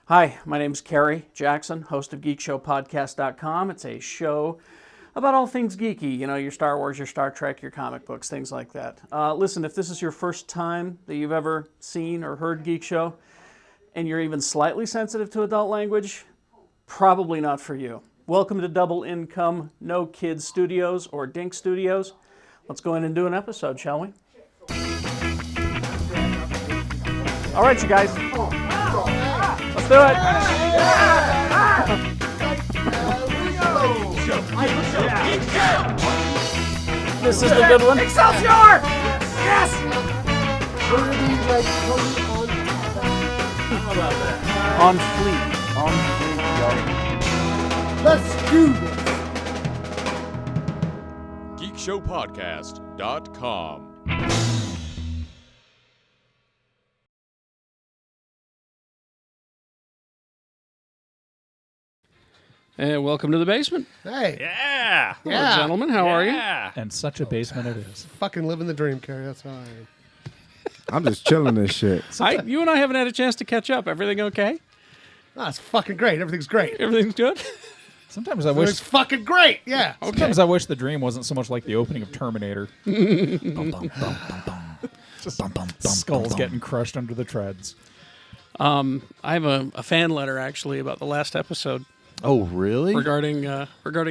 Hi, my name's Kerry Jackson, host of GeekshowPodcast.com. It's a show about all things geeky, you know, your Star Wars, your Star Trek, your comic books, things like that. Listen, if this is your first time that you've ever seen or heard Geek Show, and you're even slightly sensitive to adult language, probably not for you. Welcome to Double Income No Kids Studios or Dink Studios. Let's go in and do an episode, shall we? All right, you guys. Let's do it. This is the good one. Excelsior! Yes! On fleek. On fleek, yo. Let's do this! GeekShowPodcast.com. And welcome to the basement. Hey, Yeah! Hello, gentlemen. How are you? And such a basement it is. fucking living the dream, Kerry. That's how I am. I'm just chilling this shit. You and I haven't had a chance to catch up. Everything okay? Oh, it's fucking great. Everything's great. Everything's good? Sometimes I It's wish. fucking great. Yeah. Sometimes I wish the dream wasn't so much like the opening of Terminator. Skulls getting crushed under the treads. I have a fan letter, actually, about the last episode Oh, really? regarding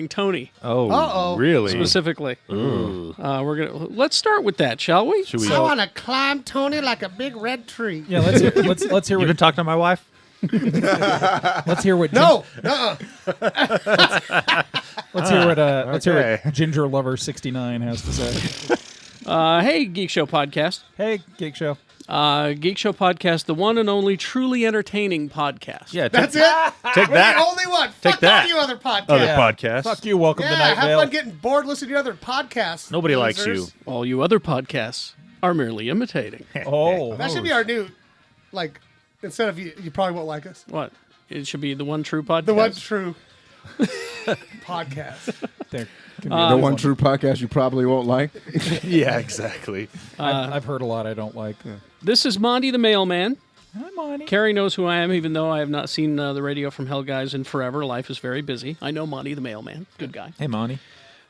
Tony, Oh, really? specifically. Let's start with that, shall we? Should we? I want to climb Tony like a big red tree. Yeah, let's hear You been what talking to my wife? let's hear what No. let's hear what Ginger Lover 69 has to say. Hey, Geek Show Podcast. Hey, Geek Show. Geek Show Podcast, the one and only truly entertaining podcast. Yeah, That's it? Take We're that. the only one. Take Fuck that. all you other podcasts. Other podcast. Fuck you. Welcome to Yeah, Night have Vale. fun getting bored listening to other podcasts. Nobody likes you. losers. All you other podcasts are merely imitating. Oh, That should be our new, like, instead of you probably won't like us. What? It should be the one true podcast. The one true podcast. there can be The one true podcast you probably won't like. Yeah, exactly. I've heard a lot I don't like. This is Monty the Mailman. Hi, Monty. Kerry knows who I am, even though I have not seen the Radio from Hell guys in forever. Life is very busy. I know Monty the Mailman. Good guy. Hey, Monty.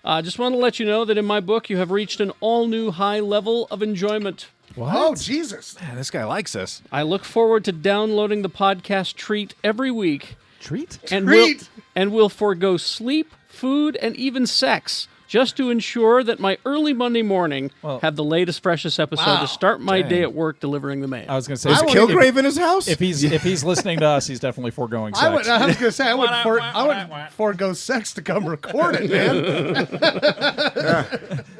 Just want to let you know that in my book, you have reached an all-new high level of enjoyment. What? Oh, Jesus. Man, this guy likes us. I look forward to downloading the podcast Treat every week. Treat? And Treat! will forego sleep, food, and even sex just to ensure that my early Monday morning have the latest, freshest episode Wow. to start my Dang. day at work delivering the mail. I was going to say, Is Kilgrave in his house? if he's listening to us, he's definitely foregoing sex. I was going to say, I wouldn't forego sex to come record it,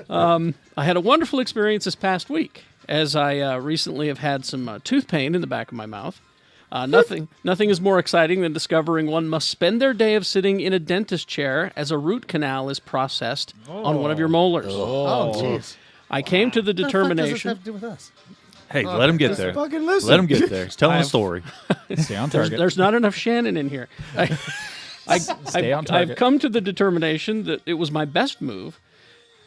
man. I had a wonderful experience this past week, as I recently have had some tooth pain in the back of my mouth. Nothing is more exciting than discovering one must spend their day of sitting in a dentist chair as a root canal is processed on one of your molars. Oh, jeez. I came to the What the fuck does this determination. have to do with us? Hey, let him get there. Fucking listen. Let him get there. He's telling a story. Stay on target. There's not enough Shannon in here. Stay on I've target. come to the determination that it was my best move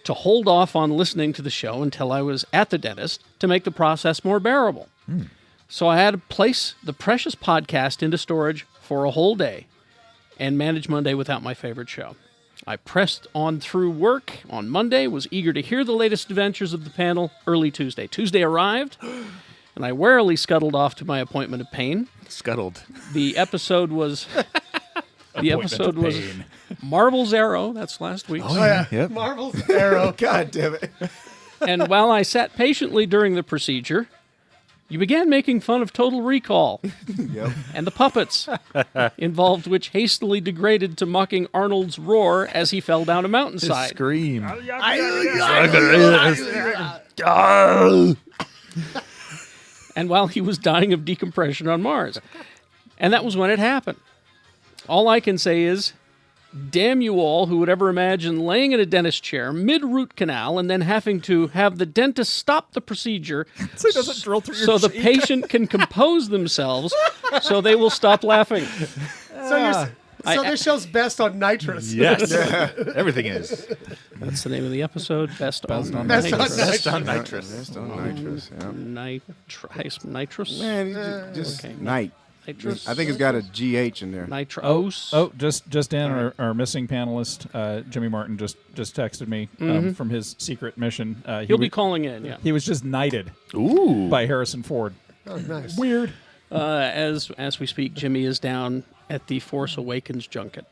to hold off on listening to the show until I was at the dentist to make the process more bearable. So I had to place the precious podcast into storage for a whole day and manage Monday without my favorite show. I pressed on through work on Monday, was eager to hear the latest adventures of the panel early Tuesday. Tuesday arrived, and I warily scuttled off to my appointment of pain. Scuttled. The episode was... Marvel's Arrow. That's last week's. Oh, yeah. Yep. Marvel's Arrow. God damn it. And while I sat patiently during the procedure, you began making fun of Total Recall Yep. and the puppets involved, which hastily degraded to mocking Arnold's roar as he fell down a mountainside. Scream. And while he was dying of decompression on Mars. And that was when it happened. All I can say is, damn you all who would ever imagine laying in a dentist chair mid-root canal and then having to have the dentist stop the procedure So it doesn't drill through your so the cheek. patient can compose themselves so they will stop laughing. So this show's best on nitrous. Yes. Everything is. That's the name of the episode. Best on Best on nitrous. Best on nitrous. Just on nitrous. Yeah. Nitrous. Man, you just Okay. night. Nitrous. I think it's got a GH in there. Nitrous. Oh, just in our missing panelist, Jimmy Martin just texted me from his secret mission. He'll be calling in. Yeah. He was just knighted by Harrison Ford. Oh, nice. Weird. As we speak, Jimmy is down at the Force Awakens junket.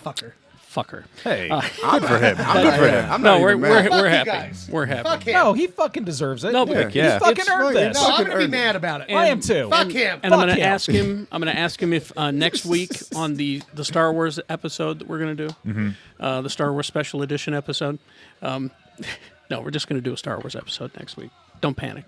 Fucker. Hey, good for him. Good for him. I'm No, not we're even mad. happy. guys. We're happy. Fuck him. No, he fucking deserves it. No, but He yeah. fucking It's earned fucking- this. No, I'm Fucking going to be earned mad about it. I am too. Fuck him. And I'm Fuck going to him. ask him. I'm going to ask him if next week on the Star Wars episode that we're going to do, the Star Wars Special Edition episode. No, we're just going to do a Star Wars episode next week. Don't panic.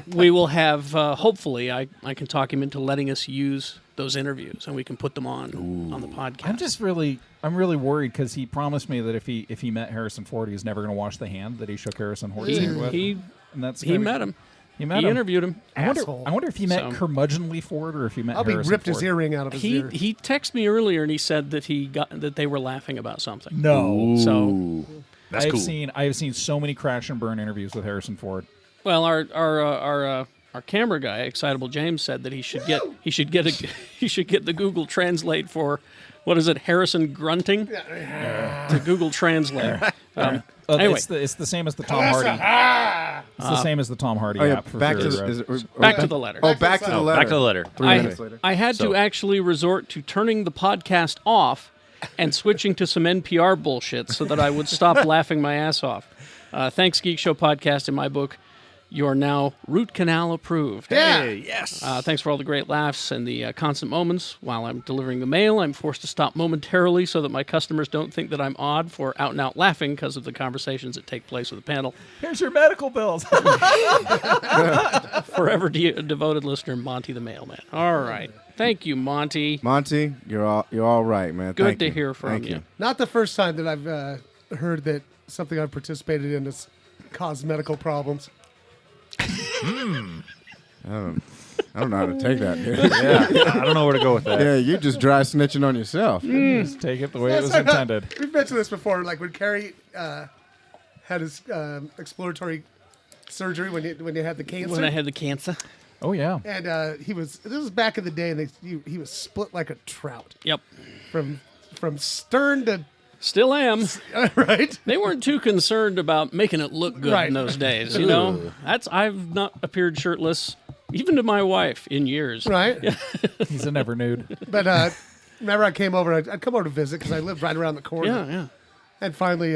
We will have. Hopefully, I can talk him into letting us use those interviews, and we can put them on the podcast. I'm really worried because he promised me that if he met Harrison Ford, he was never going to wash the hand that he shook Harrison Ford's hand with. He And met him. He met He him. interviewed him. Asshole. I wonder if he met So- curmudgeonly Ford or if he met I'll be Harrison ripped Ford. his earring out of his He ear. he texted me earlier and he said that they were laughing about something. No. So That's cool. I have seen so many crash and burn interviews with Harrison Ford. well, our camera guy, Excitable James, said that he should get the Google Translate for what is it, Harrison grunting to Google Translate. Anyway. It's the same as the Tom Hardy. It's the same as the Tom Hardy Oh, yeah. app for Back to Fury the, Road. is it, Back to the letter. Oh, back to the letter. Back to the letter. 3 minutes later. I had to actually resort to turning the podcast off and switching to some NPR bullshit so that I would stop laughing my ass off. Thanks, Geek Show Podcast. In my book, you're now root canal approved. Yeah. Hey, yes. Thanks for all the great laughs and the constant moments. While I'm delivering the mail, I'm forced to stop momentarily so that my customers don't think that I'm odd for out-and-out laughing because of the conversations that take place with the panel. Here's your medical bills. Forever devoted listener, Monty the Mailman. All right. Thank you, Monty. Monty, you're all right, man. Good Thank to you. hear from Thank you. Not the first time that I've heard that something I've participated in has caused medical problems. I don't know how to take that, dude. Yeah, I don't know where to go with that. Yeah, you just dry snitching on yourself. Just take it the way it was intended. We've mentioned this before, like when Kerry had his exploratory surgery when he had the cancer. When I had the cancer. Oh yeah. And this was back in the day, and he was split like a trout Yep. from stern to Still am. right. They weren't too concerned about making it look good Right. in those days, you know? I've not appeared shirtless, even to my wife, in years. Right. He's a never nude. But whenever I came over, I'd come over to visit because I lived right around the corner. Yeah, yeah. And finally,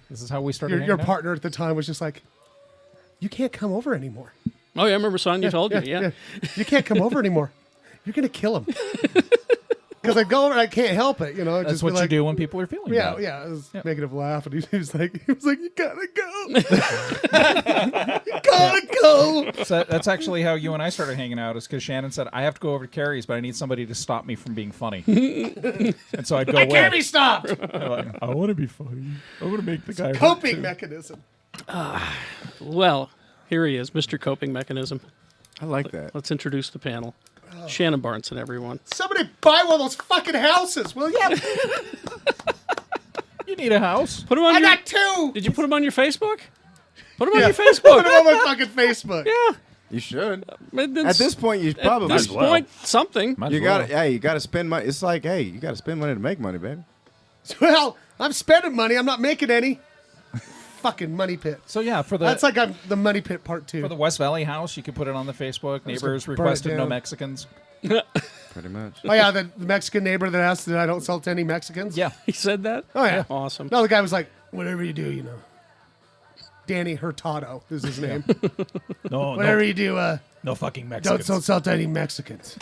This is how we started. your hanging out? partner at the time was just like, "You can't come over anymore. Oh, yeah, I remember Sonia told you, yeah. You can't come over anymore. You're gonna kill him." Because I go over, and I can't help it. You know, That's just what be like, you do when people are feeling Yeah, bad. yeah. I was making him laugh, and he was like, "You gotta go. You gotta go." So that's actually how you and I started hanging out. Is because Shannon said I have to go over to Kerry's, but I need somebody to stop me from being funny. And so I'd go. I can't be with. stopped. I want to be funny. I want to make the guy. hurt Coping too. mechanism. Well, here he is, Mr. Coping Mechanism. I like that. Let's introduce the panel. Shannon Barneson, everyone. Somebody buy one of those fucking houses, will ya? You need a house. Put him on I your... got two. Did you put him on your Facebook? Put him on Yeah. your Put Facebook. it on my fucking Facebook. Yeah. You should. At At this point, you probably this well. point, something. Might you as well. got to. Hey, you got to spend money. It's like, hey, you got to spend money to make money, baby. Well, I'm spending money. I'm not making any. Fucking money pit. So yeah, for the That's like I'm the money pit part 2. for the West Valley house, you could put it on the Facebook. Neighbors burn it requested no down. Mexicans. Pretty much. Oh yeah, the Mexican neighbor that asked that I don't sell to any Mexicans. Yeah. He said that? Oh yeah. Awesome. No, the guy was like, "Whatever you do, you know." Danny Hurtado is his name. No, Whatever you do, no fucking don't Mexicans. sell to any Mexicans.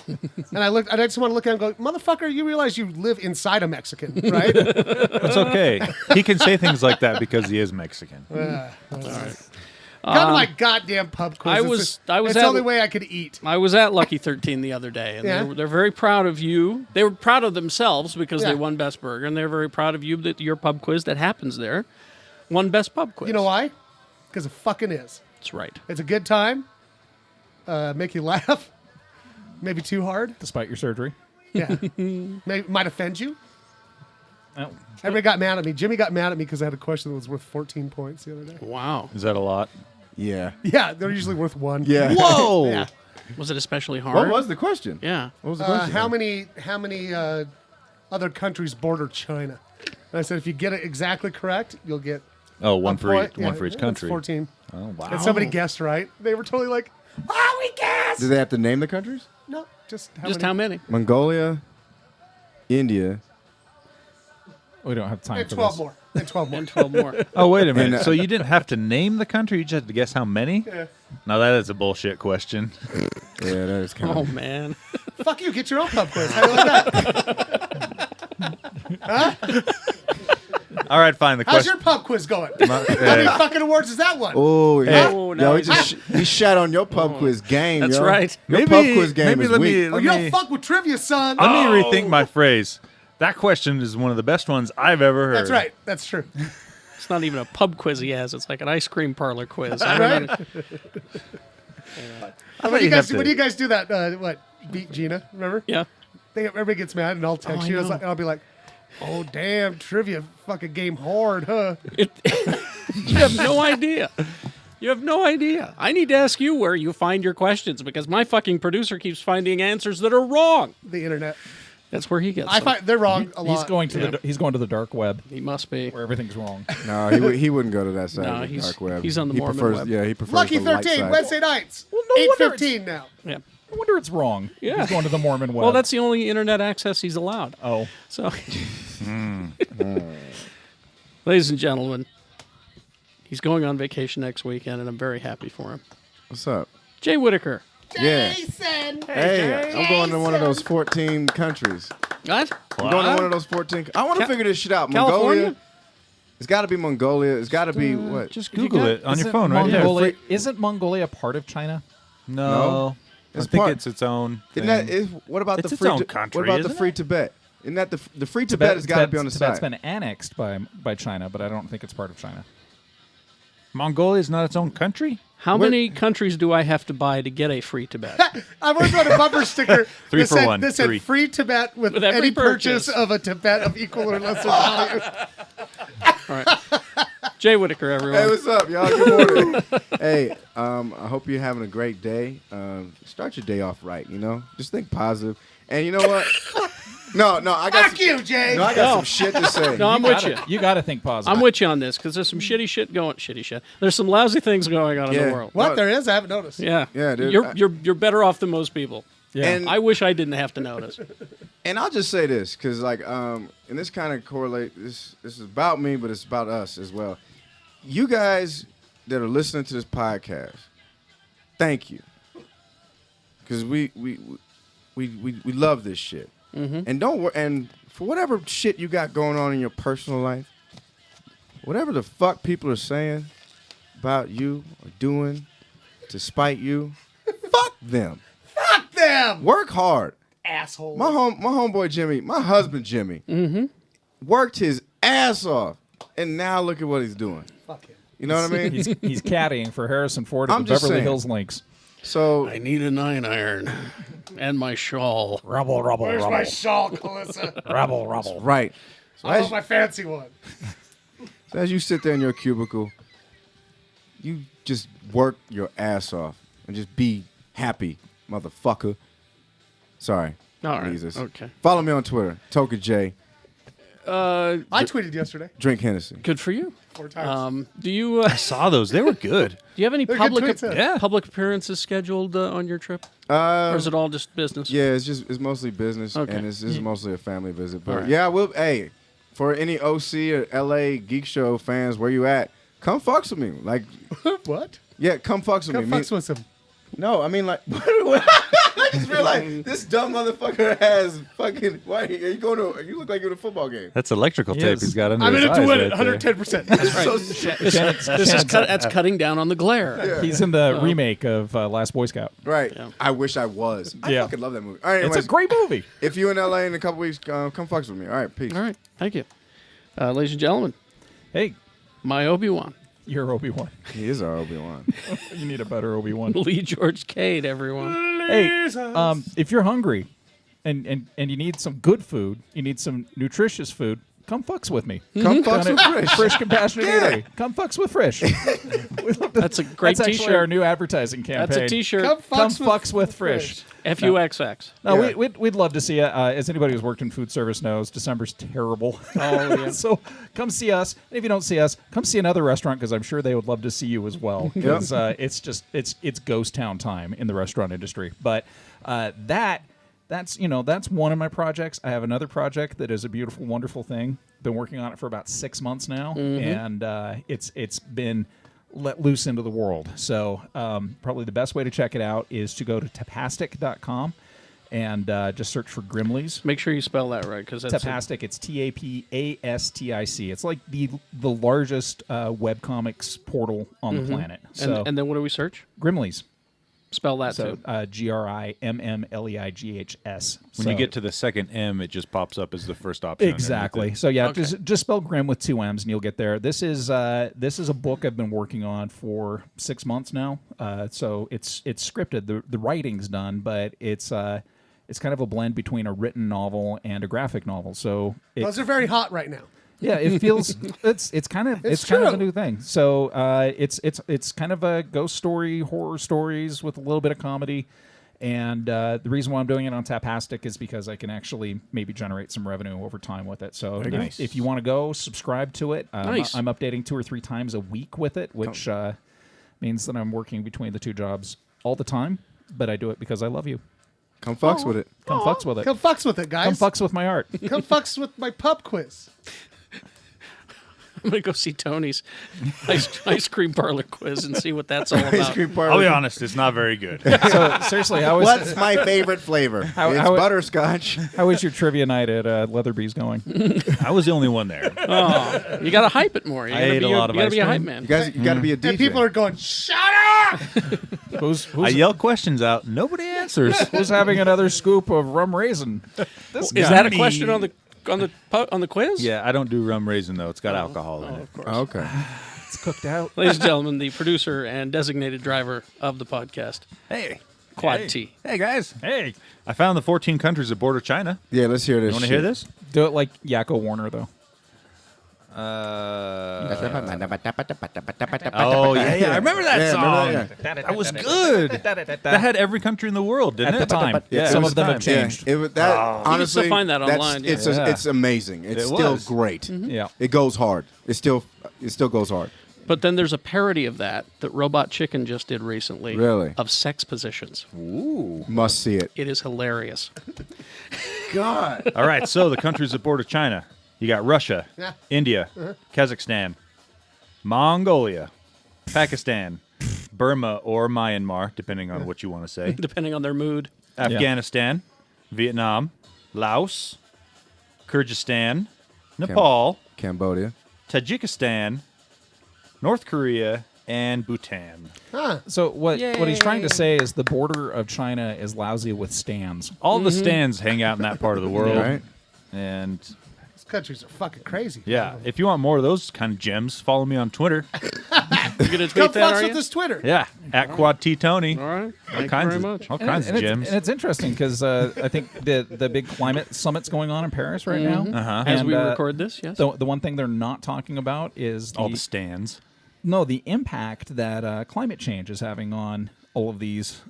And I just want to look at him and go, "Motherfucker, you realize you live inside a Mexican, right?" It's okay. He can say things like that because he is Mexican. Come to my goddamn pub quiz. I was It's the at- only way I could eat. I was at Lucky 13 the other day, and Yeah. they're very proud of you. They were proud of themselves because Yeah. they won Best Burger, and they're very proud of you that your pub quiz that happens there won Best Pub Quiz. You know why? Because it fucking is. That's right. It's a good time. Make you laugh. Maybe too hard. Despite your surgery. Yeah. Might offend you. Oh. Everybody got mad at me. Jimmy got mad at me because I had a question that was worth 14 points the other day. Wow. Is that a lot? Yeah. Yeah, they're usually worth 1. Yeah. Whoa! Yeah. Was it especially hard? What was the question? Yeah. What was the question? How many other countries border China? And I said, if you get it exactly correct, you'll get Oh, a one for point. each country. 14. Oh wow. And somebody guessed right. They were totally like, "Oh, we guessed." Do they have to name the countries? No, just How many? Mongolia, India. We don't have time And for 12 this. more. And 12 more. And 12 more. Oh, wait a minute. And, So you didn't have to name the country? You just had to guess how many? Yeah. Now that is a bullshit question. Yeah, that is kind Oh, of. man. Fuck you. Get your own pub quiz. How do you like that? All right, fine. The How's question. your pub quiz going? How many fucking awards is that one? Oh, Hey. yeah. Oh, no, Yo, he shot on your pub quiz game. That's yo. right. Your pub quiz game is let weak. me, Oh, let you me, don't fuck with trivia, son. let me rethink my phrase. That question is one of the best ones I've ever heard. That's right. That's true. It's not even a pub quiz he has. It's like an ice cream parlor quiz. Right? When do you have guys do that? Beat Gina? Remember? Yeah. Everybody gets mad, and I'll text I you. know. And I'll be like, "Oh damn, trivia fucking game hard, huh?" You have no idea. You have no idea. I need to ask you where you find your questions because my fucking producer keeps finding answers that are wrong. The internet. That's where he gets I them. find they're wrong a lot. He's going to the dark web He must be. where everything's wrong. No, he wouldn't go to that side No, of the he's- dark web. he's on the he Mormon prefers, web. Yeah, he prefers Lucky the light 13 side. Wednesday nights. Well, no wonder 8:15 now. Yeah. I wonder it's wrong. Yeah. He's going to the Mormon web. Well, that's the only internet access he's allowed. Oh. So, ladies and gentlemen, he's going on vacation next weekend, and I'm very happy for him. What's up? Jay Whitaker. Yeah. Jason. Hey, I'm going to one of those 14 countries. What? I'm going to one of those 14. I want to figure this shit out. California? Mongolia. It's got to be Mongolia. It's got to be what? Just Google it on your Isn't phone right there. Mongolia, Isn't Mongolia part of China? No. It's I think part- it's its own Isn't thing. that? What about It's the its free? own country, what about the isn't free it? Tibet? Isn't that the free Tibet has got to be on the Tibet's side? been annexed by China, but I don't think it's part of China. Mongolia is not its own country? How many countries do I have to buy to get a free Tibet? I once got a bumper sticker Three that for said, one. that said Three. free Tibet with With every any purchase purchase. of a Tibet of equal or lesser value. All right. Jay Whitaker, everyone. Hey, what's up, y'all? Good morning. Hey, I hope you're having a great day. Start your day off right, you know? Just think positive. And you know what? No, I got Fuck you, Jay. No, I got some shit to say. No, I'm with you. You got to think positive. I'm with you on this because there's some shitty shit. There's some lousy things going on in Yeah. the world. What? No. There is? I haven't noticed. Yeah. Yeah, dude. You're better off than most people. Yeah. And I wish I didn't have to notice. And I'll just say this, because and this kind of correlate. This is about me, but it's about us as well. You guys that are listening to this podcast, thank you, because we love this shit. Mm-hmm. And don't worry. And for whatever shit you got going on in your personal life, whatever the fuck people are saying about you or doing to spite you, fuck them. Fuck them. Work hard. Asshole. My homeboy Jimmy, my husband Jimmy, worked his ass off, and now look at what he's doing. Fuck him. You know what I mean? He's caddying for Harrison Ford at I'm the just Beverly saying. Hills Links. So I need a 9-iron and my shawl. Rubble, Where's my shawl, Calissa? rubble, rubble. right. So I as, want my fancy one. so as you sit there in your cubicle, you just work your ass off and just be happy, motherfucker. Sorry. All right. Jesus. Okay. Follow me on Twitter, Toka J. I tweeted yesterday Drink Hennessy. Good for you. 4 times. Do you Saw those. They were good. do you have any They're good public tweets, yeah. public appearances scheduled on your trip, or is it all just business? Yeah, it's mostly business, Okay. and it's mostly a family visit. But All right. yeah, hey, for any OC or LA Geek Show fans, where you at? Come fucks with me. Like, What? yeah, come fucks with Come me. fucks with him. No, I mean like, I just realized this dumb motherfucker has fucking. Why are you going to? You look like you're in a football game. That's electrical tape Yes. he's got under I'm his in it to eyes win right it, there. 110%. That's right. So This is that's cutting down on the glare. He's in the remake of Last Boy Scout. right. Yeah. I wish I was. I Yeah. fucking love that movie. All right, It's anyways, a great movie. if you in LA in a couple weeks, come fucks with me. All right, peace. All right. Thank you, ladies and gentlemen. Hey, My Obi-Wan, you're Obi-Wan. He is our Obi-Wan. You need a better Obi-Wan. Lee George Cade, everyone. Hey, if you're hungry and you need some good food, you need some nutritious food, come fucks with me. Come fucks with Frisch. Frisch Compassionate Eatery. Come fucks with Frisch. That's a great That's T-shirt. actually our new advertising campaign. That's a T-shirt. Come fucks with Frisch. FUXX. No, Yeah. we'd love to see you. As anybody who's worked in food service knows, December's terrible. Oh, yeah. So come see us. And if you don't see us, come see another restaurant because I'm sure they would love to see you as well. Because it's ghost town time in the restaurant industry. But that's one of my projects. I have another project that is a beautiful, wonderful thing. Been working on it for about 6 months now, and it's been let loose into the world. So probably the best way to check it out is to go to tapastic.com and just search for Grimleys. Make sure you spell that right, because that's Tapastic. It's TAPASTIC. It's like the largest webcomics portal on the planet. So and then what do we search? Grimleys. Spell that So too. GRIMMLEIGHS. When you get to the second M, it just pops up as the first option. Exactly. So yeah, just spell Grim with 2 M's and you'll get there. This is a book I've been working on for 6 months now. So it's scripted. The writing's done, but it's kind of a blend between a written novel and a graphic novel. So Those are very hot right now. yeah, it feels it's kind of a new thing. So it's kind of a ghost story, horror stories with a little bit of comedy. And the reason why I'm doing it on Tapastic is because I can actually maybe generate some revenue over time with it. So if you want to go subscribe to it, Nice. I'm updating 2 or 3 times a week with it, which means that I'm working between the 2 jobs all the time. But I do it because I love you. Come fucks with it. Come fucks with it. Come fucks with it, guys. Come fucks with my art. Come fucks with my pub quiz. I'm going to go see Tony's ice cream parlor quiz and see what that's all about. Ice cream parlor. I'll be honest, it's not very good. So seriously, What's my favorite flavor? It's butterscotch. how is your trivia night at Leatherby's going? I was the only one there. Oh, you got to hype it more. You I gotta ate be a lot of You got to ice be a hype cream. man. You guys, you got to be a DJ. And people are going, shut up! Who's I yell questions out. Nobody answers. who's having another scoop of rum raisin? Is that a question on the quiz? Yeah, I don't do rum raisin, though. It's got alcohol in it. Of course. Oh, okay. It's cooked out. Ladies and gentlemen, the producer and designated driver of the podcast, Hey. Quad Hey. T. Hey, guys. Hey. I found the 14 countries that border China. Yeah, let's hear this. You want to shit. hear this? Do it like Yakko Warner, though. Oh, yeah. I remember that Yeah, song. remember That was good. That had every country in the world, didn't At it? the time. Yeah, Some it of was them have Yeah, changed. it was that. Honestly, find that that's- online, It's yeah. it's amazing. It's It still was. great. Yeah. It goes hard. It still goes hard. But then there's a parody of that Robot Chicken just did recently. Really? Of sex positions. Must see it. It is hilarious. God. All right, so the countries that border China. You got Russia, Yeah. India, Kazakhstan, Mongolia, Pakistan, Burma or Myanmar, depending on what you want to say, Depending on their mood. Afghanistan, Vietnam, Laos, Kyrgyzstan, Nepal, Cambodia. Tajikistan, North Korea, and Bhutan. So what he's trying to say is the border of China is lousy with stands. All the stands hang out in that part of the world. Right. And These countries are fucking crazy. yeah, if you want more of those kind of gems, follow me on Twitter. You gonna tweet Come that, fucks are with you? this Twitter. Yeah, at Quad T Tony. All right. All Thank you kinds very of much. all kinds of gems. And it's interesting because I think the big climate summit's going on in Paris right now. Uh-huh. As And, we record this, yes. The one thing they're not talking about is All the stands. the impact that climate change is having on all of these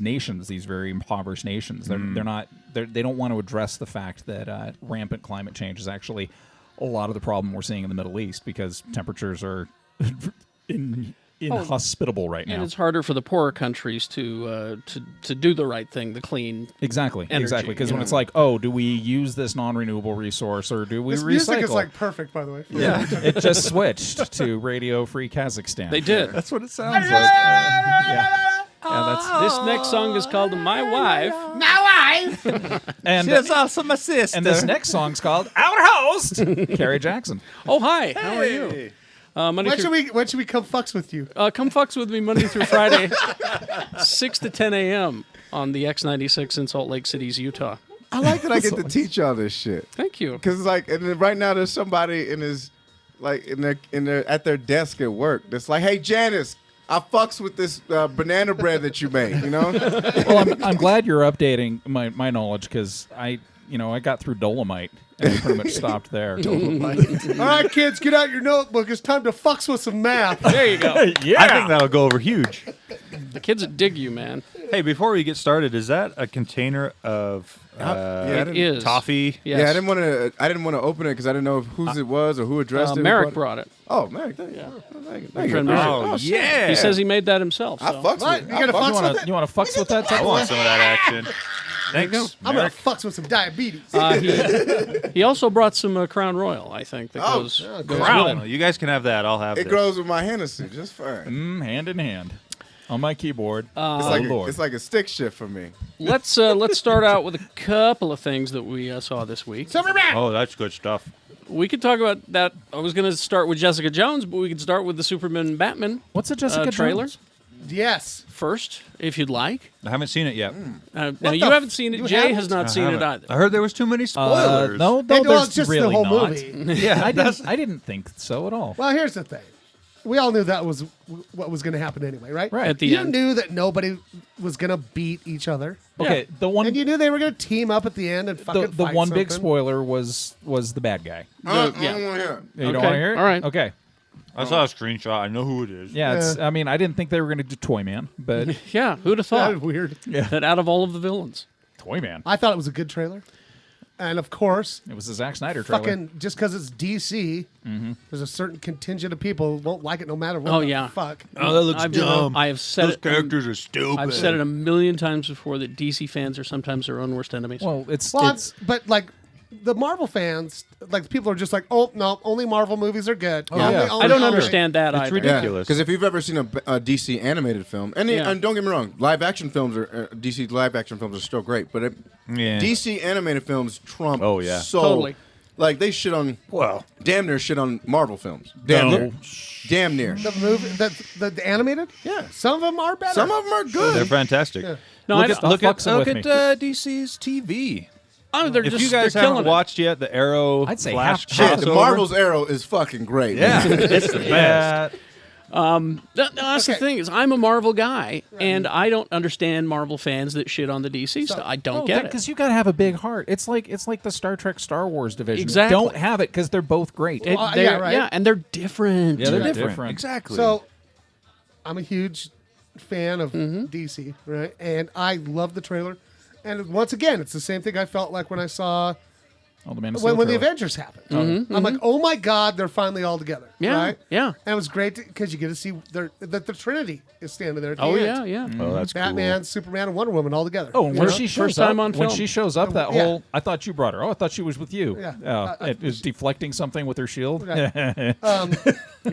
nations, these very impoverished nations. They don't want to address the fact that rampant climate change is actually a lot of the problem we're seeing in the Middle East because temperatures are inhospitable right and now. it's harder for the poorer countries to do the right thing, the clean. Exactly. energy, Because you when know. it's like, oh, do we use this non-renewable resource or do we This recycle? music is like perfect, by the way. yeah, it just switched to Radio Free Kazakhstan. They did. That's what it sounds like. Yeah, that's This next song is called "My Wife." and also my sister. and this next song's called Our Host, Kerry Jackson. Oh, hi. How are you? Monday When through, should we come fucks with you? come fucks with me Monday through Friday, 6 to 10 a.m. on the X96 in Salt Lake City's Utah. I like that I get to teach y'all this shit. Thank you. Cause like, and then right now there's somebody in his, like in their at their desk at work that's like, hey Janice, I fucks with this banana bread that you made. You know? Well, I'm glad you're updating my knowledge because I got through Dolomite and pretty much stopped there. All right, kids, get out your notebook. It's time to fucks with some math. There you go. Yeah. I think that'll go over huge. The kids that dig you, man. Hey, before we get started, is that a container of It is. toffee? Yes. Yeah, I didn't want to open it because I didn't know whose it was or who addressed it. Merrick brought it. Oh, Merrick, thank you. Yeah. Thank you. friend Merrick. Oh, shit. yeah. He says he made that himself. I So. fucks What? with You it. gonna I fucks fucks with it? You want to fucks with that? I want some of that action. Thanks. I'm gonna Merrick. fucks with some diabetes. He also brought some Crown Royal, I think. That Oh, goes yeah, goes Crown. with it. You guys can have that. I'll have It this. grows with my Hennessy, just fine. Hand in hand on my keyboard. It's like a stick shift for me. Let's start out with a couple of things that we saw this week. Oh, that's good stuff. We could talk about that. I was going to start with Jessica Jones, but we could start with the Superman and Batman What's a Jessica trailer Jones? Yes. first, if you'd like. I haven't seen it yet. Now, you haven't seen it. You Jay haven't? has not I seen it haven't. either. I heard there was too many spoilers. No, Well, there's it's just really the whole not. movie. Yeah, I didn't think so at all. Well, here's the thing. We all knew that was what was going to happen anyway, right? Right. At the you end. knew that nobody was going to beat each other. Okay, the one And you knew they were going to team up at the end and fucking the fight one big something. spoiler was the bad guy. I don't yeah. want to hear it. You don't Okay, want to hear it? all right. Okay. I saw a screenshot. I know who it is. Yeah, it's, I mean, I didn't think they were going to do Toy Man, but Yeah, who'd have That thought was weird. that out of all of the villains? Toy Man. I thought it was a good trailer. And of course, It was a Zack Snyder trailer. fucking just because it's DC, there's a certain contingent of people who won't like it no matter what Oh, the yeah. fuck. Oh, that looks I've, dumb. I have said Those it. characters are stupid. I've said it a million times before that DC fans are sometimes their own worst enemies. Well, it's But like the Marvel fans, like people are just like, oh no, only Marvel movies are good. Yeah. Only- I don't only- understand that It's either. ridiculous. Because if you've ever seen a DC animated film, and don't get me wrong, live action films DC live action films are still great, but Yeah. DC animated films trump. Oh, yeah. so Totally. like they shit on damn near shit on Marvel films. No. Damn near. The movie, the animated, Yeah. some of them are better. Some of them are good. They're fantastic. Yeah. No, Look I at- don't- look at- Look with at DC's TV. oh, they're If just you guys they're killing haven't it. watched yet, the Arrow I'd say Flash half- Shit, the crossover. Marvel's Arrow is fucking great. Yeah, it's the best. That's the Okay. thing is, I'm a Marvel guy, and I don't understand Marvel fans that shit on the DC stuff. I don't get it. because you gotta have a big heart. It's like the Star Trek Star Wars division. Exactly. Don't have it because they're both great. They're- yeah, right. Yeah, and they're different. Yeah, they're Yeah. different. Exactly. So, I'm a huge fan of Mm-hmm. DC, right? And I love the trailer. And once again, it's the same thing I felt like when I saw Oh, the Man of when Steel the trailer. Avengers happened. I'm like, oh my god, they're finally all together. Mm-hmm. Yeah, right? yeah. And it was great because you get to see that the Trinity is standing there. At the Oh end. yeah, yeah. oh, that's Batman, Superman, and Wonder Woman all together. Oh, and You when know? she shows First time up, on when film. she shows up, that Yeah. whole I thought you brought her. Oh, I thought she was with you. Yeah. It was deflecting something with her shield. It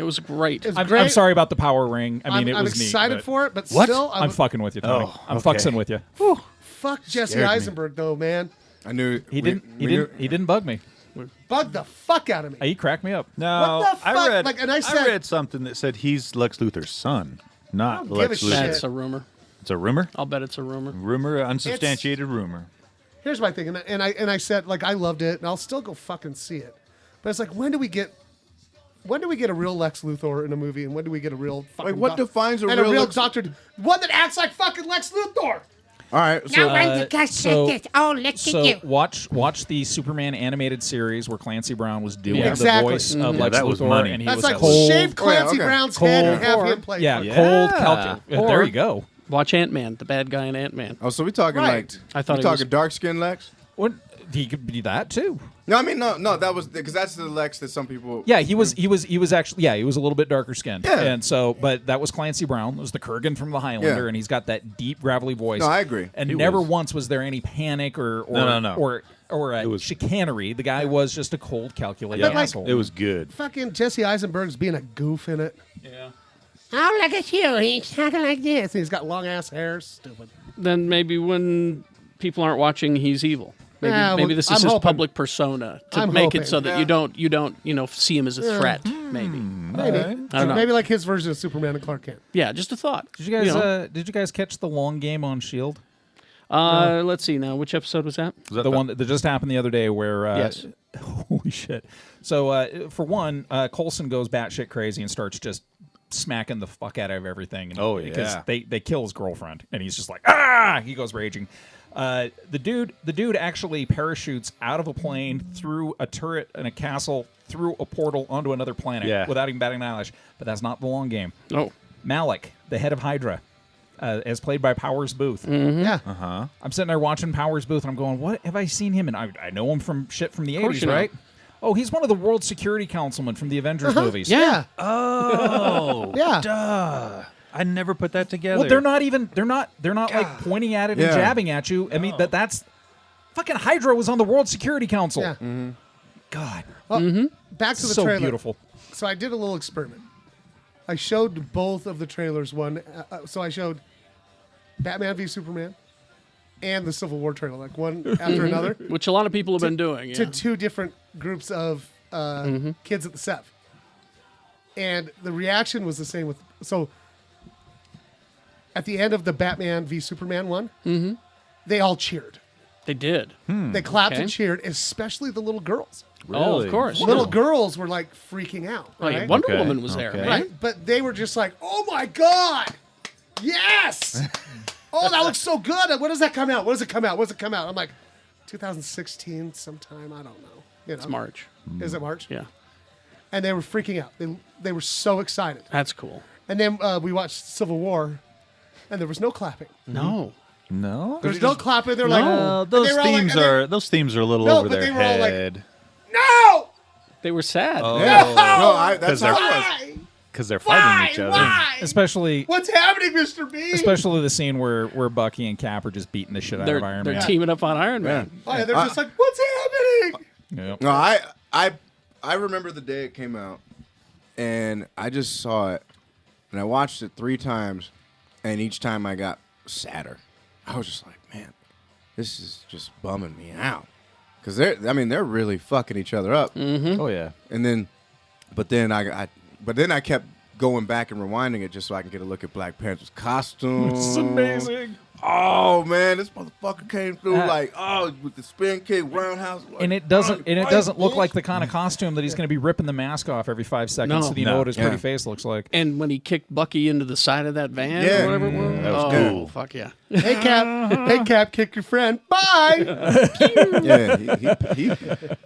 was great. It's I'm great. sorry about the power ring. I mean, it I'm was excited neat, for it, but What? still, I'm fucking with you, Tony. Oh, I'm okay. fucking with you. fuck Jesse Scared me. Eisenberg though, man. I knew He didn't bug me. Bug the fuck out of me. He cracked me up. No, What the fuck? I read. Like, and I said- read something that said he's Lex Luthor's son, not don't give Lex a Luthor. shit. That's a rumor. It's a rumor. I'll bet it's a rumor. Rumor, unsubstantiated rumor. Here's my thing, and I said like I loved it, and I'll still go fucking see it. But it's like when do we get a real Lex Luthor in a movie, and when do we get a real fucking what defines a and real a real Lex- Doctor, one that acts like fucking Lex Luthor? All right, so Now run the guys so- like this. Oh, look So at you. watch the Superman animated series where Clancy Brown was doing Yeah. Exactly. the voice of Yeah, Lex that was Luthor, money. and he That's was like cold. shave Clancy okay. Brown's head and have Cold. him play. Yeah, for it. cold Yeah. calculus. Or- There you go. Watch Ant-Man, the bad guy in Ant-Man. oh, so we talking Right. like I thought we he talking was- dark skin Lex? What? He could be that too. No, I mean no. That was because that's the Lex that some people. Yeah, he was actually he was a little bit darker skinned. Yeah. And so but that was Clancy Brown. It was the Kurgan from the Highlander, Yeah. and he's got that deep gravelly voice. No, I agree. And He never was. once was there any panic or No. or It was- chicanery. The guy was just a cold, calculating But, like, asshole. It was good. Fucking Jesse Eisenberg's being a goof in it. Yeah. Oh, look at you. He's talking like this. He's got long ass hair. Stupid. Then maybe when people aren't watching, he's evil. Maybe, Yeah, well, maybe this is I'm his hoping. public persona to I'm make hoping. it so that Yeah. you don't see him as a threat. Maybe. Maybe. I don't know. Maybe like his version of Superman and Clark Kent. Yeah, just a thought. Did you guys know. did you guys catch the long game on Shield? Let's see now. Which episode was that? Was that The one that just happened the other day where Yes. holy shit. So for one, Coulson goes batshit crazy and starts just smacking the fuck out of everything. Oh, Because yeah. they kill his girlfriend and he's just like, ah! He goes raging. The dude actually parachutes out of a plane through a turret in a castle through a portal onto another planet without even batting an eyelash. But that's not the long game. Oh. Malik, the head of Hydra, as played by Powers Booth. Yeah. I'm sitting there watching Powers Booth, and I'm going, what have I seen him in? I know him from shit from the 80s, you know. right? Oh, he's one of the World Security Councilmen from the Avengers movies. Yeah. Oh, Yeah. duh. I never put that together. Well, they're not like pointing at it and jabbing at you. I mean, that's fucking Hydra was on the World Security Council. Yeah. God. Well, back to the So trailer. beautiful. So I did a little experiment. I showed both of the trailers. So I showed Batman v Superman and the Civil War trailer, like one after another, Which a lot of people have been doing. to Yeah. two different groups of kids at the SEV. And the reaction was the same with. So at the end of the Batman v Superman one, they all cheered. They did. They clapped Okay. and cheered, especially the little girls. Oh, of course. Little girls were like freaking out. Oh, yeah, Right? Wonder Okay. Woman was there, Okay. right? Right? But they were just like, oh my God, yes! Oh, that looks so good. When does that come out? When does it come out? When does it come out? I'm like, 2016 sometime, I don't know. You know? It's March. Is it March? Yeah. And they were freaking out. They were so excited. That's cool. And then we watched Civil War, and there was no clapping. No. No. There's no clapping. They're like, and those they were all like- themes and they- are those themes are a little No, over but their they were all like- head. no! They were sad. Oh. That's they're- how it was. Why? Because they're fighting each other. Why? Especially What's happening, Mr. B? especially the scene where Bucky and Cap are just beating the shit out of Iron They're Man. teaming up on Iron Man. Oh, yeah, they're just like, what's happening? Yep. No, I remember the day it came out, and I just saw it, and I watched it 3 times, and each time I got sadder. I was just like, man, this is just bumming me out, because they're really fucking each other up. Oh yeah. And then, but then I kept going back and rewinding it just so I can get a look at Black Panther's costume. It's amazing. Oh man, this motherfucker came through with the spin kick, roundhouse, And it doesn't look like the kind of costume that he's going to be ripping the mask off every 5 seconds No. so that you know what his pretty Yeah. face looks like. And when he kicked Bucky into the side of that van Yeah. or whatever it was. That was oh, good. fuck yeah. Hey, Cap, kick your friend. Bye. Yeah, he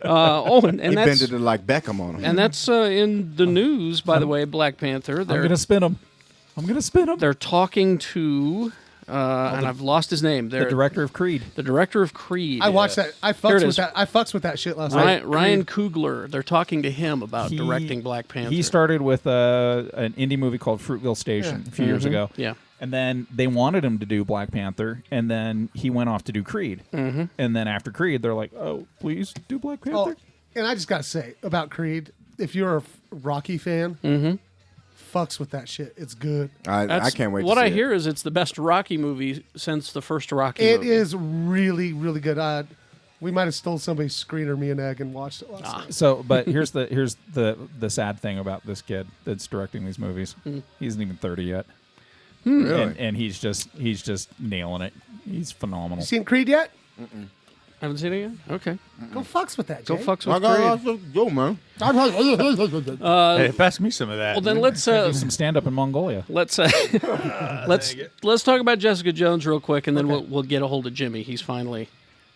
And that's bended it like Beckham on him. and that's in the news, by the way, Black Panther. I'm going to spin him. They're talking to and I've lost his name. The director of Creed. The director of Creed. I watched that. I Here it fucks with is. that. I fucks with that shit last night. Ryan Coogler. They're talking to him about He- directing Black Panther. He started with an indie movie called Fruitville Station a few years ago. Yeah. And then they wanted him to do Black Panther, and then he went off to do Creed. Mm-hmm. And then after Creed, they're like, "Oh, please do Black Panther." Oh, and I just gotta say about Creed, if you're a Rocky fan, fucks with that shit. It's good. I can't wait. What to see I it. hear is it's the best Rocky movie since the first Rocky It movie. is really, really good. We might have stole somebody's screener, me and Egg, and watched it last night. So, but here's the sad thing about this kid that's directing these movies. He isn't even 30 yet, Really? and he's just nailing it. He's phenomenal. You seen Creed yet? Haven't seen it yet? Okay. Go fucks with that. Go Jay. fucks I with got Creed. to go, man. Hey, pass me some of that. Well, then let's Do some stand up in Mongolia. let's talk about Jessica Jones real quick, and then we'll get a hold of Jimmy. He's finally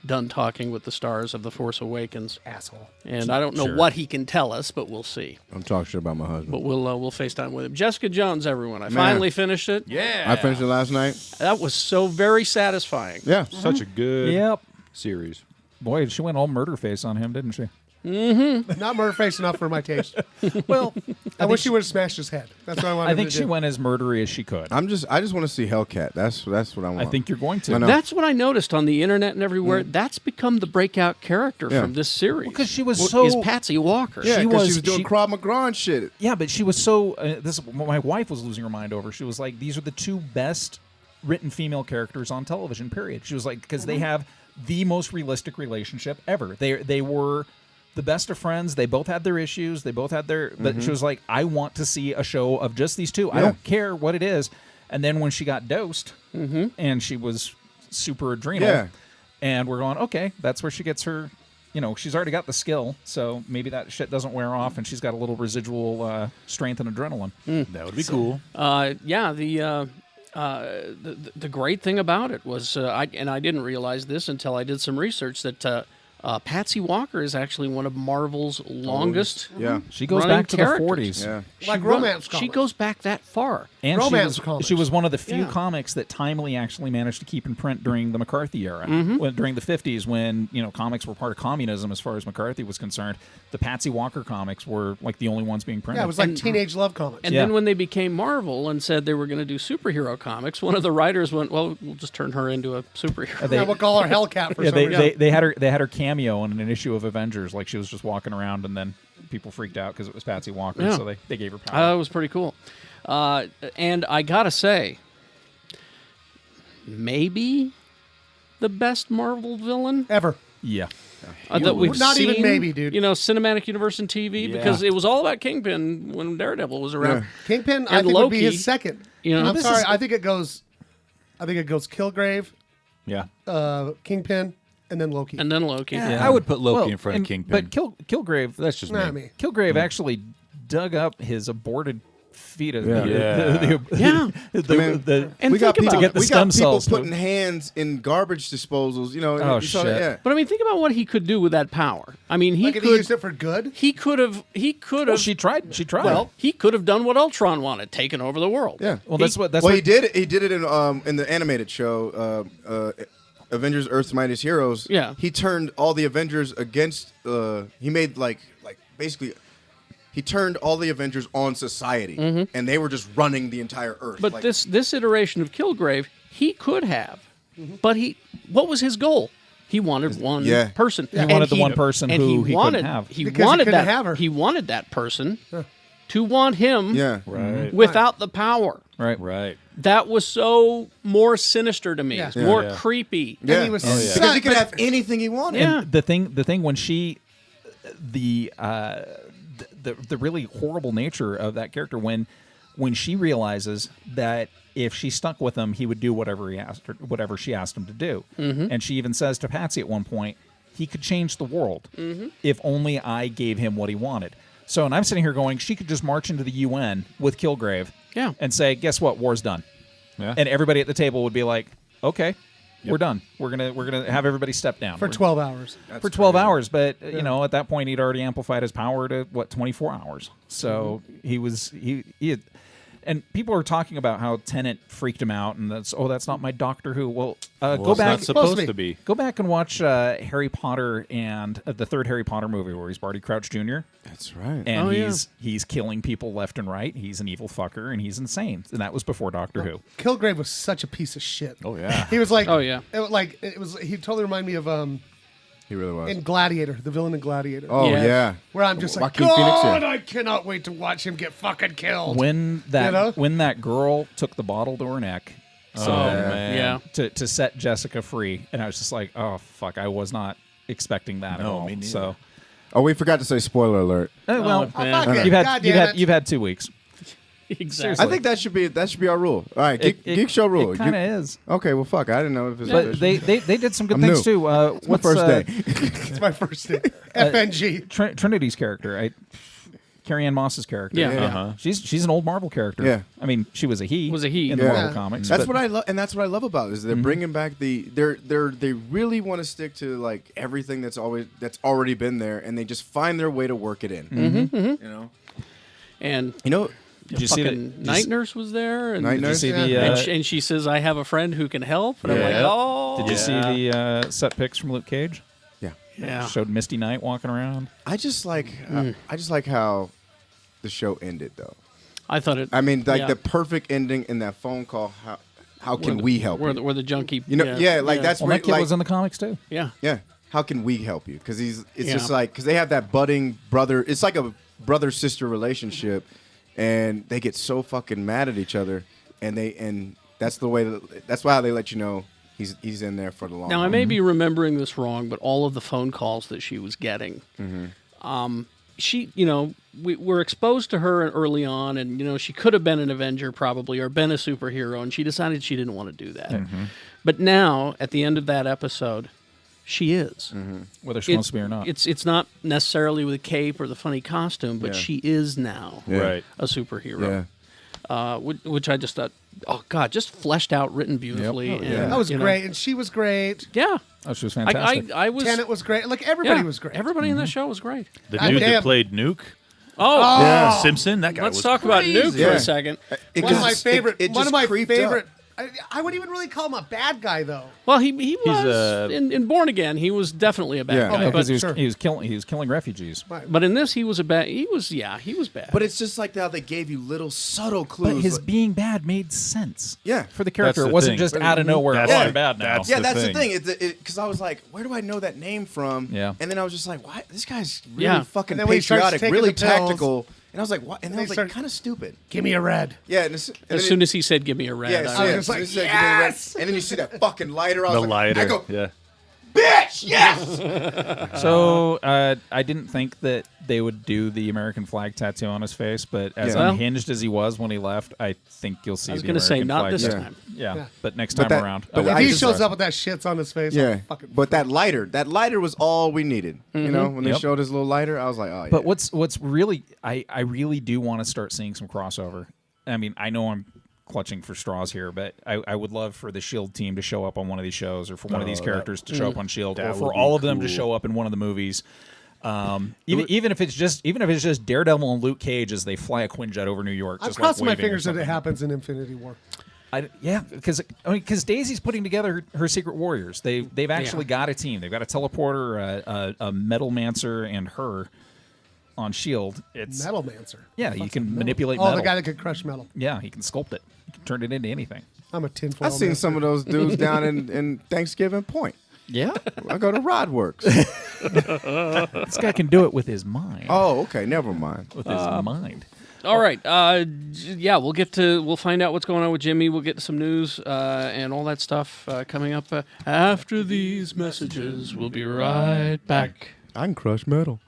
done talking with the stars of The Force Awakens, Asshole. and I don't know what he can tell us, but we'll see. I'm talking shit about my husband. But we'll FaceTime with him. Jessica Jones, everyone. I finally finished it. yeah. I finished it last night. That was so very satisfying. Yeah. Such a good Yep. series. Boy, she went all murder face on him, didn't she? Not murder face enough for my taste. Well, I wish she would have smashed his head. That's what I wanted. I think to she do. went as murdery as she could. I just want to see Hellcat. That's what I want. I think you're going I to. know. That's what I noticed on the internet and everywhere. That's become the breakout character Yeah. from this series. Because she was Is so Patsy Walker. Yeah, she because was- she was doing she- Krav Maga and shit. Yeah, but she was so. My wife was losing her mind over. She was like, "These are the two best written female characters on television." Period. She was like, because they have the most realistic relationship ever. They were the best of friends. They both had their issues. They both had their. But she was like, "I want to see a show of just these two. I don't care what it is." And then when she got dosed, and she was super adrenal, Yeah. and we're going, okay, that's where she gets her. You know, she's already got the skill, so maybe that shit doesn't wear off, and she's got a little residual strength and adrenaline. That would be cool. Yeah, the the great thing about it was, I didn't realize this until I did some research, that Patsy Walker is actually one of Marvel's longest. Yeah. She goes running back to characters. the 40s. Yeah. Like romance She comics. goes back that far. And Romance comics. she was one of the few Yeah. comics that Timely actually managed to keep in print during the McCarthy era. During the 50s, when comics were part of communism as far as McCarthy was concerned, the Patsy Walker comics were like the only ones being printed. Yeah, it was like teenage love comics. And Yeah. then when they became Marvel and said they were going to do superhero comics, one of the writers went, "Well, we'll just turn her into a superhero." They- yeah, we'll call her Hellcat for yeah, some reason. they had her cameo in an issue of Avengers, like she was just walking around, and then people freaked out because it was Patsy Walker, Yeah. so they gave her power. It was pretty cool. And I gotta say, maybe the best Marvel villain Ever. Yeah. that we've Not seen. even maybe, dude. Cinematic universe and TV, because it was all about Kingpin when Daredevil was around. Yeah. Kingpin, I And think would be Loki, his second. I'm this sorry. is- I think it goes Kilgrave, Yeah. Kingpin, and then Loki. And then Loki. I would put Loki Well, in front of and- Kingpin. But Kilgrave, That's just Not me. me. Kilgrave actually dug up his aborted fetus. Yeah. Yeah. And we got think people, about it. we the got stem people cells to- putting hands in garbage disposals. Oh, you saw that, shit. yeah. But I mean, think about what he could do with that power. I mean, he like if could. he used it for good. He could have. Well, she tried. Well, he could have done what Ultron wanted, taken over the world. Yeah. Well, that's what. He did it in the animated show, Avengers: Earth's Mightiest Heroes. Yeah. He turned all the Avengers against. He made like basically. He turned all the Avengers on society, and they were just running the entire Earth. But this iteration of Kilgrave, he could have, but what was his goal? He wanted one Yeah. person. He wanted the one person and who he wanted, couldn't have. He Because he wanted couldn't that. have her. He wanted that person to want him. yeah, Right. Without the power. Right. Right. That was so more sinister to me. Yeah. It's more Yeah. creepy. yeah. And he was Because he could have anything he wanted. Yeah. And the thing when she, the really horrible nature of that character when she realizes that if she stuck with him, he would do whatever she asked him to do, and she even says to Patsy at one point, he could change the world if only I gave him what he wanted. So, and I'm sitting here going, she could just march into the UN with Kilgrave, Yeah. and say, guess what, war's done, Yeah. and everybody at the table would be like, okay. We're done. We're gonna have everybody step down for We're- 12 hours. for 12 hours, but at that point he'd already amplified his power to 24 hours. So he had, and people are talking about how Tennant freaked him out, and that's not my Doctor Who. Well, go It's back. not supposed to to be. Go back and watch Harry Potter and the third Harry Potter movie where he's Barty Crouch Jr. That's right. and Oh, yeah. he's killing people left and right. He's an evil fucker, and he's insane. And that was before Doctor Who. Kilgrave was such a piece of shit. Oh yeah. He was like, Oh, yeah. it was. He totally reminded me of He really was. in Gladiator, the villain in Gladiator. Oh Yes. yeah. Where I'm just like, Joaquin Phoenix, God, yeah. I cannot wait to watch him get fucking killed. When that You know? when that girl took the bottle to her neck. So man. Yeah. to set Jessica free, and I was just like, "Oh fuck!" I was not expecting that at No, all. me neither. So, Oh, we forgot to say spoiler alert. well, Oh, man. fuck it. you've God had damn it. you've had 2 weeks. Exactly. I think that should be our rule. All right, Geek Show rule. It kind of is. Okay, well, fuck. I didn't know if it's. But they did some good I'm things new. too. It's my What's first day. It's my first day. FNG. Trinity's character? Carrie Ann Moss's character. Yeah. Uh-huh. She's an old Marvel character. Yeah. I mean, she was a he. Was a he. in the Yeah. Marvel Yeah. comics. That's but- what I love, and that's what I love about it, is they're bringing back they really want to stick to like everything that's already been there, and they just find their way to work it in. You know, And Did you see that? fucking Night Nurse was there. And, Night Did you Nurse? see Yeah. the? and she says, "I have a friend who can help." And I'm like, Yeah. "Oh." Did you see the set pics from Luke Cage? yeah. Yeah. Showed Misty Knight walking around. I just like how the show ended, though. I thought it. I mean, like yeah. the perfect ending in that phone call. How can we help Where you? the junkie. You know, yeah, like that's Well, where that kid like, was in the comics too. Yeah. yeah. How can we help you? Because it's Yeah. just like because they have that budding brother. It's like a brother sister relationship, and they get so fucking mad at each other, and that's the way. That's why they let you know he's in there for the long. Now, I haul. may be remembering this wrong, but all of the phone calls that she was getting, she, we were exposed to her early on, and, she could have been an Avenger probably or been a superhero, and she decided she didn't want to do that. But now, at the end of that episode, she is. Whether she wants to be or not. It's not necessarily with a cape or the funny costume, but Yeah. she is now Yeah. Right. a superhero. Yeah. which I just thought, oh God, just fleshed out, written beautifully. Yep. And, That was you know, great, and she was great. Yeah. Oh, she was fantastic. I was. Tennant was great. Like everybody yeah, was great. Everybody in the show was great. The God dude damn. that played Nuke, Oh, Simpson, that guy let's was talk about crazy. Nuke for Yeah. a second. It One of my just- favorite. it One just of my creeped favorite. up. I wouldn't even really call him a bad guy though. Well, he was in Born Again. He was definitely a bad Yeah. guy. No, because but, he was killing refugees. but in this, he was a bad. He was bad. But it's just like how they gave you little subtle clues. But his like- being bad made sense. Yeah. For the character. That's It the wasn't thing. just out of nowhere. That's Oh, the- I'm bad now. that's yeah, the that's thing. the thing. Because I was like, where do I know that name from? Yeah. And then I was just like, why? This guy's really Yeah. fucking And then when he starts patriotic, taking really the pills- tactical. And I was like, what? And then I was they like, start- kind of stupid. Give me a red. Yeah. And as soon as he said, "Give me a red," yeah, I as was soon was as like, he said, "Give me the red," yes! and then you see that fucking lighter. I was The like, lighter. I go, yeah. bitch, yes. So I didn't think that they would do the American flag tattoo on his face, but as Yeah. unhinged as he was when he left, I think you'll see. I was the going to say, American not flag this tattoo. time. Yeah. Yeah. But next But time that- around. but If I he just- shows up with that shits on his face, Yeah, I'll fucking. but that lighter was all we needed. You know, when they Yep. showed his little lighter, I was like, oh yeah. But what's really I really do want to start seeing some crossover. I mean, I know I'm clutching for straws here, but I would love for the Shield team to show up on one of these shows, or for one of these characters to show up on Shield, or that for would be all of them to cool. show up in one of the movies. Even if it's just Daredevil and Luke Cage as they fly a Quinjet over New York. I'm Just crossing my waving or fingers that it something. happens in Infinity War. Because Daisy's putting together her Secret Warriors. They've actually got a team. They've got a teleporter, a Metal Mancer, and her on Shield. It's Metal Mancer. yeah, you can manipulate Oh, metal. the guy that could crush metal. Yeah, he can sculpt it. He can turn it into anything. I'm a tinfoil. I seen some of those dudes down in Thanksgiving Point. Yeah, I go to Rodworks. this guy can do it with his mind. Oh, okay, never mind. With his mind. All right. Yeah, we'll find out what's going on with Jimmy. We'll get to some news and all that stuff coming up after these messages. We'll be right back. I can crush metal.